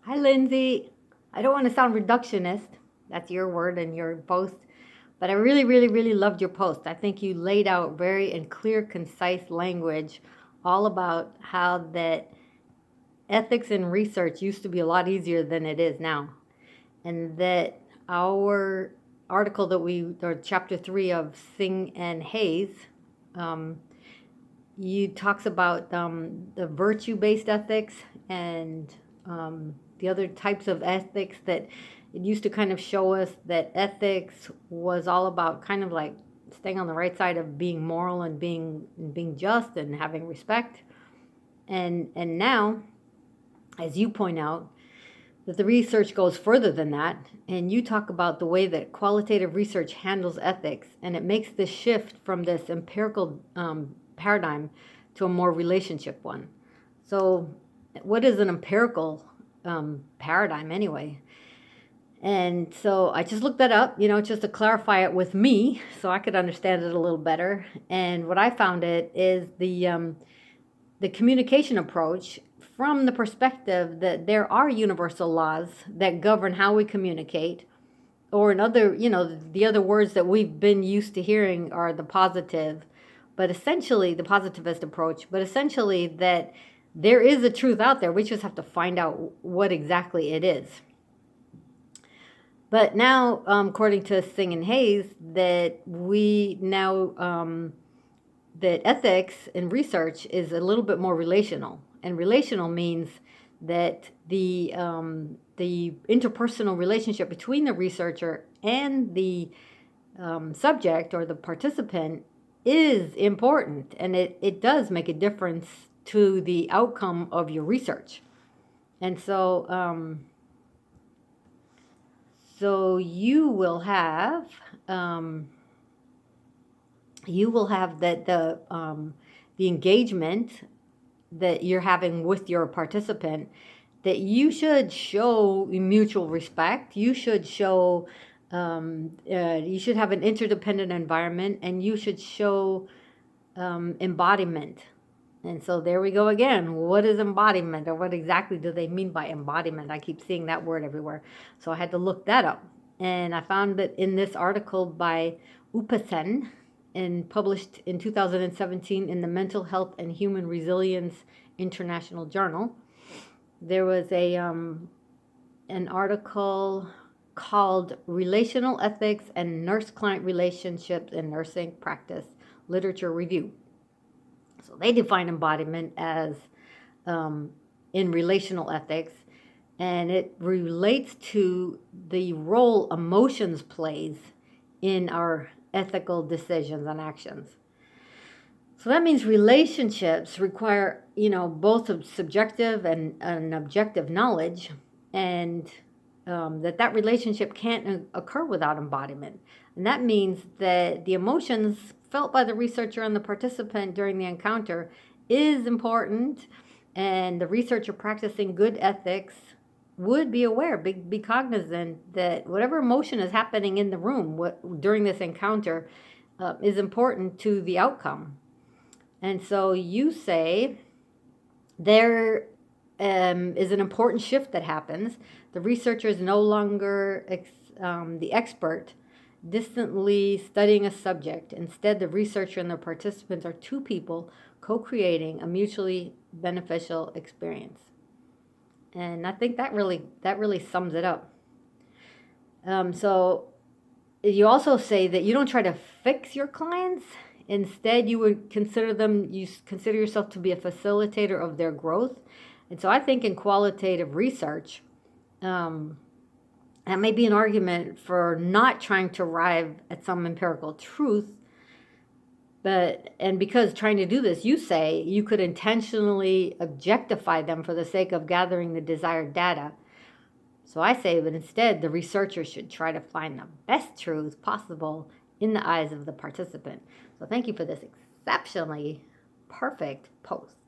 Hi, Lindsay. I don't want to sound reductionist. That's your word in your post. But I really, really, really loved your post. I think you laid out very in clear, concise language all about how that ethics in research used to be a lot easier than it is now. And that our article or chapter 3 of Singh and Hayes, um, you talks about the virtue-based ethics and the other types of ethics that it used to kind of show us that ethics was all about kind of like staying on the right side of being moral and being just and having respect. And now, as you point out, that the research goes further than that, and you talk about the way that qualitative research handles ethics, and it makes this shift from this empirical paradigm to a more relationship one. So, what is an empirical paradigm anyway? And so I just looked that up, just to clarify it with me so I could understand it a little better. And what I found it is the communication approach from the perspective that there are universal laws that govern how we communicate, or another, the other words that we've been used to hearing are the positive, but essentially the positivist approach, but essentially that there is a truth out there. We just have to find out what exactly it is. But now, according to Singh and Hayes, that we now that ethics and research is a little bit more relational, and relational means that the interpersonal relationship between the researcher and the subject or the participant is important, and it does make a difference to the outcome of your research. And so um, you will have that the engagement that you're having with your participant, that you should show mutual respect. You should show you should have an interdependent environment, and you should show embodiment. And so there we go again. What is embodiment, or what exactly do they mean by embodiment? I keep seeing that word everywhere. So I had to look that up. And I found that in this article by Upasen, and published in 2017 in the Mental Health and Human Resilience International Journal, there was an article called Relational Ethics and Nurse-Client Relationships in Nursing Practice Literature Review. So they define embodiment as in relational ethics, and it relates to the role emotions plays in our ethical decisions and actions. So that means relationships require, both a subjective and an objective knowledge, and that relationship can't occur without embodiment. And that means that the emotions felt by the researcher and the participant during the encounter is important, and the researcher practicing good ethics would be aware, be cognizant that whatever emotion is happening in the room during this encounter is important to the outcome. And so you say there is an important shift that happens. The researcher is no longer the expert, distantly studying a subject. Instead, the researcher and the participants are two people co-creating a mutually beneficial experience. And I think that really sums it up. So you also say that you don't try to fix your clients. Instead, you consider yourself to be a facilitator of their growth. And so I think in qualitative research, that may be an argument for not trying to arrive at some empirical truth. And because trying to do this, you say you could intentionally objectify them for the sake of gathering the desired data. So I say that instead, the researcher should try to find the best truth possible in the eyes of the participant. So thank you for this exceptionally perfect post.